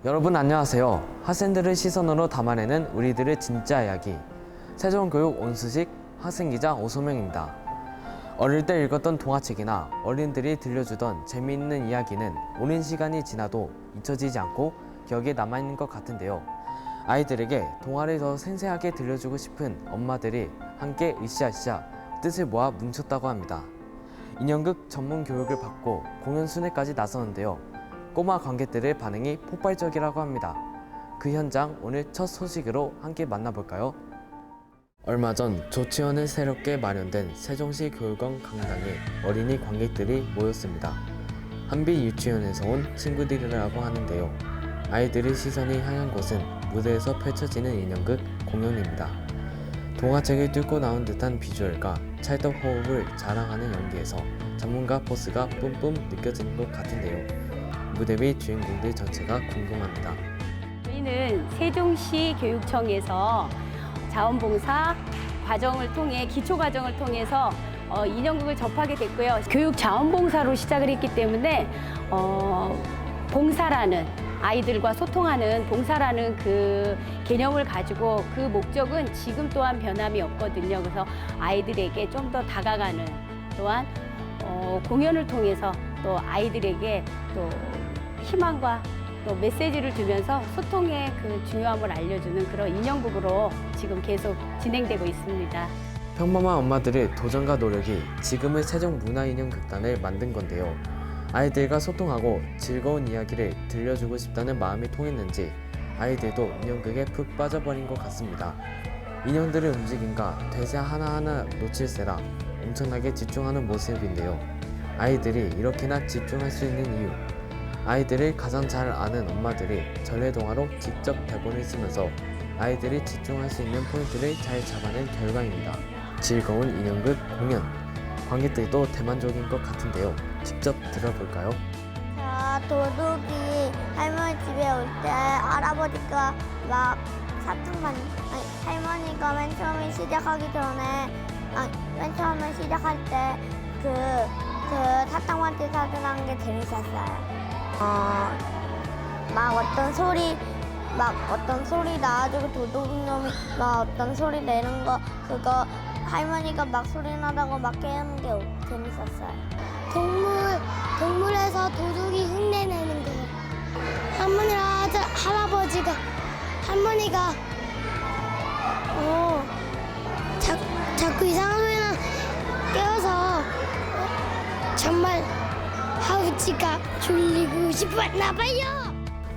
여러분 안녕하세요. 학생들의 시선으로 담아내는 우리들의 진짜 이야기. 세종교육 온수식 학생기자 오소명입니다. 어릴 때 읽었던 동화책이나 어린들이 들려주던 재미있는 이야기는 오랜 시간이 지나도 잊혀지지 않고 기억에 남아있는 것 같은데요. 아이들에게 동화를 더 생생하게 들려주고 싶은 엄마들이 함께 으쌰으쌰 뜻을 모아 뭉쳤다고 합니다. 인형극 전문 교육을 받고 공연 순회까지 나서는데요. 꼬마 관객들의 반응이 폭발적이라고 합니다. 그 현장 오늘 첫 소식으로 함께 만나볼까요? 얼마 전 조치원에 새롭게 마련된 세종시 교육원 강당에 어린이 관객들이 모였습니다. 한비 유치원에서 온 친구들이라고 하는데요. 아이들의 시선이 향한 곳은 무대에서 펼쳐지는 인형극 공연입니다. 동화책을 뚫고 나온 듯한 비주얼과 찰떡 호흡을 자랑하는 연기에서 전문가 포스가 뿜뿜 느껴지는 것 같은데요. 무대 위 주인공들 전체가 궁금합니다. 저희는 세종시 교육청에서 자원봉사 과정을 통해 기초 과정을 통해서 인형극을 접하게 됐고요. 교육 자원봉사로 시작을 했기 때문에 봉사라는 아이들과 소통하는 봉사라는 그 개념을 가지고 그 목적은 지금 또한 변함이 없거든요. 그래서 아이들에게 좀 더 다가가는 또한 공연을 통해서 또 아이들에게 또 희망과 또 메시지를 주면서 소통의 그 중요함을 알려주는 그런 인형극으로 지금 계속 진행되고 있습니다. 평범한 엄마들의 도전과 노력이 지금의 세종문화인형극단을 만든 건데요. 아이들과 소통하고 즐거운 이야기를 들려주고 싶다는 마음이 통했는지 아이들도 인형극에 푹 빠져버린 것 같습니다. 인형들의 움직임과 대사 하나하나 놓칠세라 엄청나게 집중하는 모습인데요. 아이들이 이렇게나 집중할 수 있는 이유, 아이들을 가장 잘 아는 엄마들이 전래동화로 직접 대본을 쓰면서 아이들이 집중할 수 있는 포인트를 잘 잡아낸 결과입니다. 즐거운 인형극 공연, 관객들도 대만족인 것 같은데요. 직접 들어볼까요? 도둑이 할머니 집에 올 때 할아버지가 막 할머니가 맨 처음에 시작하기 전에 맨 처음에 시작할 때 그 사탕만두 사전한 게 재밌었어요. 막 어떤 소리 나가지고 도둑놈이 막 어떤 소리 내는 거 그거 할머니가 막 소리 나다고 막 깨우는 게 재밌었어요. 동물에서 도둑이 흉내내는 거예요. 할머니가 자꾸 이상한 소리나 깨워서 정말 아버지가 졸리고 싶었나 봐요.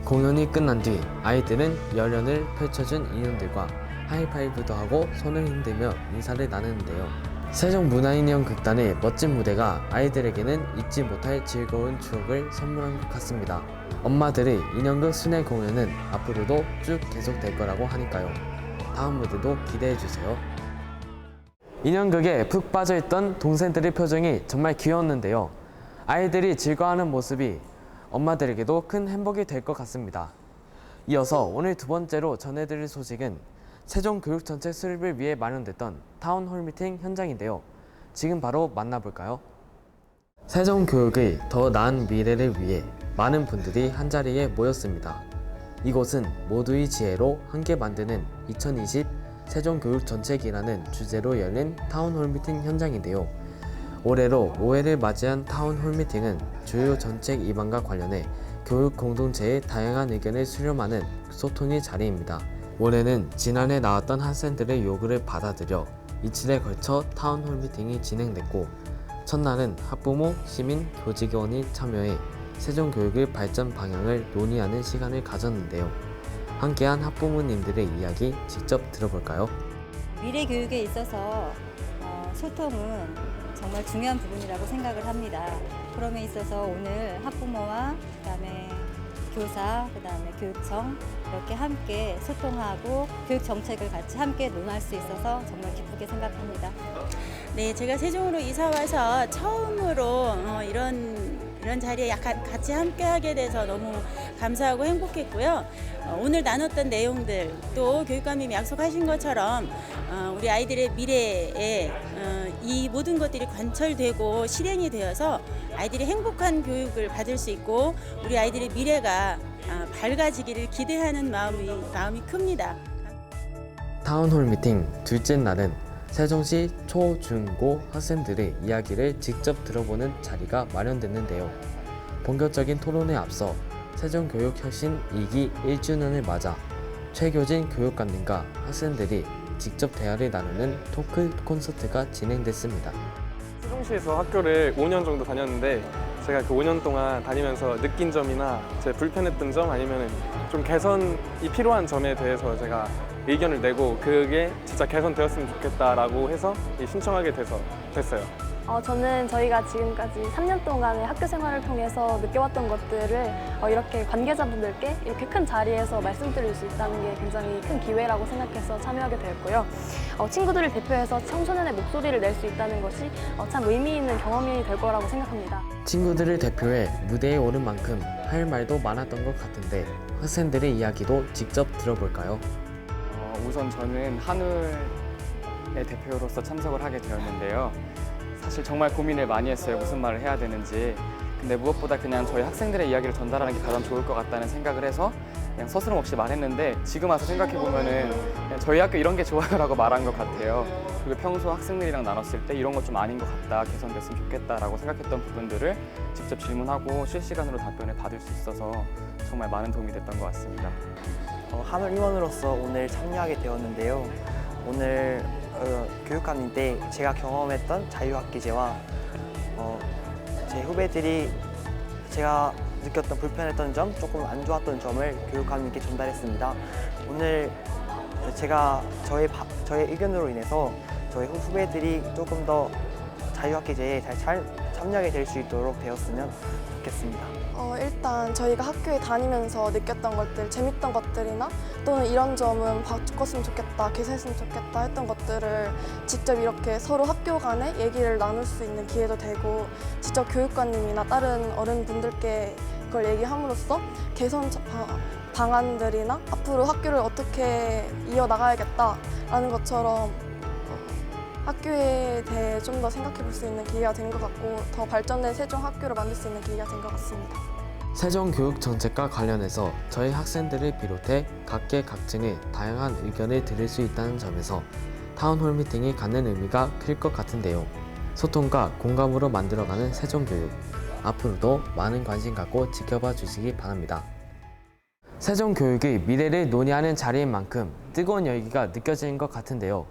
공연이 끝난 뒤 아이들은 열연을 펼쳐준 인형들과 하이파이브도 하고 손을 흔들며 인사를 나누는데요. 세종문화인형극단의 멋진 무대가 아이들에게는 잊지 못할 즐거운 추억을 선물한 것 같습니다. 엄마들의 인형극 순회 공연은 앞으로도 쭉 계속될 거라고 하니까요. 다음 무대도 기대해주세요. 인형극에 푹 빠져있던 동생들의 표정이 정말 귀여웠는데요. 아이들이 즐거워하는 모습이 엄마들에게도 큰 행복이 될 것 같습니다. 이어서 오늘 두 번째로 전해드릴 소식은 세종교육정책 수립을 위해 마련됐던 타운홀 미팅 현장인데요. 지금 바로 만나볼까요? 세종교육의 더 나은 미래를 위해 많은 분들이 한자리에 모였습니다. 이곳은 모두의 지혜로 함께 만드는 2020 세종교육정책이라는 주제로 열린 타운홀 미팅 현장인데요. 올해로 5회를 맞이한 타운홀 미팅은 주요 정책 입안과 관련해 교육 공동체의 다양한 의견을 수렴하는 소통의 자리입니다. 올해는 지난해 나왔던 학생들의 요구를 받아들여 이틀에 걸쳐 타운홀 미팅이 진행됐고 첫날은 학부모, 시민, 교직원이 참여해 세종교육의 발전 방향을 논의하는 시간을 가졌는데요. 함께한 학부모님들의 이야기 직접 들어볼까요? 미래 교육에 있어서 소통은 정말 중요한 부분이라고 생각을 합니다. 그럼에 있어서 오늘 학부모와 그다음에 교사, 그다음에 교육청 이렇게 함께 소통하고 교육 정책을 같이 함께 논할 수 있어서 정말 기쁘게 생각합니다. 네, 제가 세종으로 이사 와서 처음으로 이런 그런 자리에 약간 같이 함께하게 돼서 너무 감사하고 행복했고요. 오늘 나눴던 내용들 또 교육감님이 약속하신 것처럼 우리 아이들의 미래에 이 모든 것들이 관철되고 실행이 되어서 아이들이 행복한 교육을 받을 수 있고 우리 아이들의 미래가 밝아지기를 기대하는 마음이 큽니다. 타운홀 미팅 둘째 날은 세종시 초, 중, 고 학생들의 이야기를 직접 들어보는 자리가 마련됐는데요. 본격적인 토론에 앞서 세종교육혁신 2기 1주년을 맞아 최교진 교육감님과 학생들이 직접 대화를 나누는 토크 콘서트가 진행됐습니다. 세종시에서 학교를 5년 정도 다녔는데 제가 그 5년 동안 다니면서 느낀 점이나 제 불편했던 점 아니면 좀 개선이 필요한 점에 대해서 제가 의견을 내고 그게 진짜 개선되었으면 좋겠다라고 해서 신청하게 됐어요. 저는 저희가 지금까지 3년 동안의 학교 생활을 통해서 느껴왔던 것들을 이렇게 관계자분들께 이렇게 큰 자리에서 말씀드릴 수 있다는 게 굉장히 큰 기회라고 생각해서 참여하게 되었고요. 친구들을 대표해서 청소년의 목소리를 낼 수 있다는 것이 참 의미 있는 경험이 될 거라고 생각합니다. 친구들을 대표해 무대에 오른 만큼 할 말도 많았던 것 같은데 학생들의 이야기도 직접 들어볼까요? 우선 저는 한울의 대표로서 참석을 하게 되었는데요. 사실 정말 고민을 많이 했어요. 무슨 말을 해야 되는지. 근데 무엇보다 그냥 저희 학생들의 이야기를 전달하는 게 가장 좋을 것 같다는 생각을 해서 그냥 서스럼 없이 말했는데 지금 와서 생각해보면은 그냥 저희 학교 이런 게 좋아요라고 말한 것 같아요. 그리고 평소 학생들이랑 나눴을 때 이런 것 좀 아닌 것 같다, 개선됐으면 좋겠다라고 생각했던 부분들을 직접 질문하고 실시간으로 답변을 받을 수 있어서 정말 많은 도움이 됐던 것 같습니다. 한울 임원으로서 오늘 참여하게 되었는데요. 오늘 교육감님 때 제가 경험했던 자유학기제와 제 후배들이 제가 느꼈던 불편했던 점, 조금 안 좋았던 점을 교육감님께 전달했습니다. 오늘 제가 저의 의견으로 인해서 저희 후배들이 조금 더 자유학기제에 잘 참여하게 될 수 있도록 되었으면 좋겠습니다. 일단 저희가 학교에 다니면서 느꼈던 것들, 재밌던 것들이나 또는 이런 점은 바꿨으면 좋겠다, 개선했으면 좋겠다 했던 것들을 직접 이렇게 서로 학교 간에 얘기를 나눌 수 있는 기회도 되고 직접 교육관님이나 다른 어른분들께 그걸 얘기함으로써 개선 방안들이나 앞으로 학교를 어떻게 이어나가야겠다라는 것처럼 학교에 대해 좀 더 생각해 볼 수 있는 기회가 된 것 같고 더 발전된 세종 학교를 만들 수 있는 기회가 된 것 같습니다. 세종 교육 정책과 관련해서 저희 학생들을 비롯해 각계각층의 다양한 의견을 들을 수 있다는 점에서 타운홀 미팅이 갖는 의미가 클 것 같은데요. 소통과 공감으로 만들어가는 세종교육, 앞으로도 많은 관심 갖고 지켜봐 주시기 바랍니다. 세종교육의 미래를 논의하는 자리인 만큼 뜨거운 열기가 느껴지는 것 같은데요.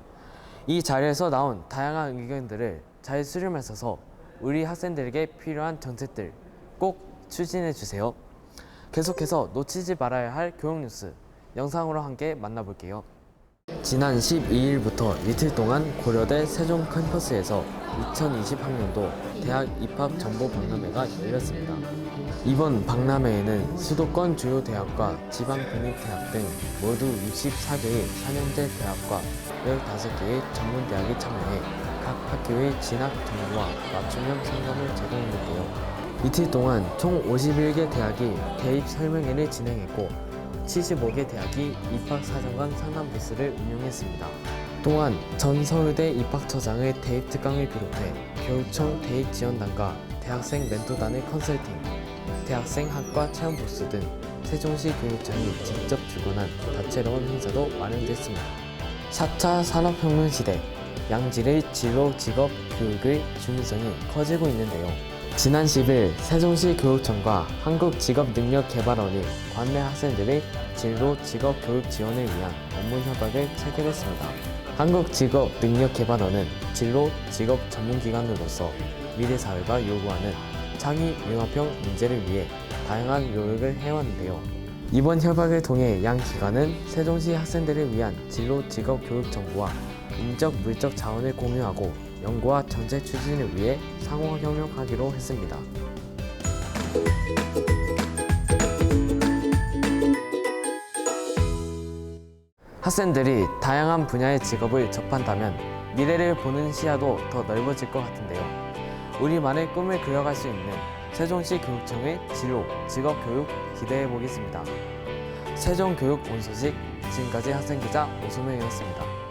이 자리에서 나온 다양한 의견들을 잘 수렴해서 우리 학생들에게 필요한 정책들 꼭 추진해 주세요. 계속해서 놓치지 말아야 할 교육 뉴스 영상으로 함께 만나볼게요. 지난 12일부터 이틀 동안 고려대 세종 캠퍼스에서 2020학년도 대학 입학 정보 박람회가 열렸습니다. 이번 박람회에는 수도권 주요 대학과 지방 국립대학 등 모두 64개의 4년제 대학과 15개의 전문대학이 참여해 각 학교의 진학 정보와 맞춤형 상담을 제공했는데요. 이틀 동안 총 51개 대학이 대입 설명회를 진행했고 75개 대학이 입학사정관 상담 부스를 운영했습니다. 또한 전 서울대 입학처장의 대입 특강을 비롯해 교육청 대입지원단과 대학생 멘토단의 컨설팅, 대학생 학과 체험 부스 등 세종시 교육청이 직접 주관한 다채로운 행사도 마련됐습니다. 4차 산업혁명 시대, 양질의 진로 직업 교육의 중요성이 커지고 있는데요. 지난 10일 세종시 교육청과 한국직업능력개발원이 관내 학생들의 진로 직업 교육 지원을 위한 업무 협약을 체결했습니다. 한국직업능력개발원은 진로 직업 전문기관으로서 미래 사회가 요구하는 창의 융합형 문제를 위해 다양한 노력을 해왔는데요. 이번 협약을 통해 양 기관은 세종시 학생들을 위한 진로 직업 교육 정보와 인적 물적 자원을 공유하고 연구와 정책 추진을 위해 상호 협력하기로 했습니다. 학생들이 다양한 분야의 직업을 접한다면 미래를 보는 시야도 더 넓어질 것 같은데요. 우리만의 꿈을 그려갈 수 있는 세종시 교육청의 진로, 직업교육 기대해 보겠습니다. 세종교육 온소식 지금까지 학생기자 오소명이었습니다.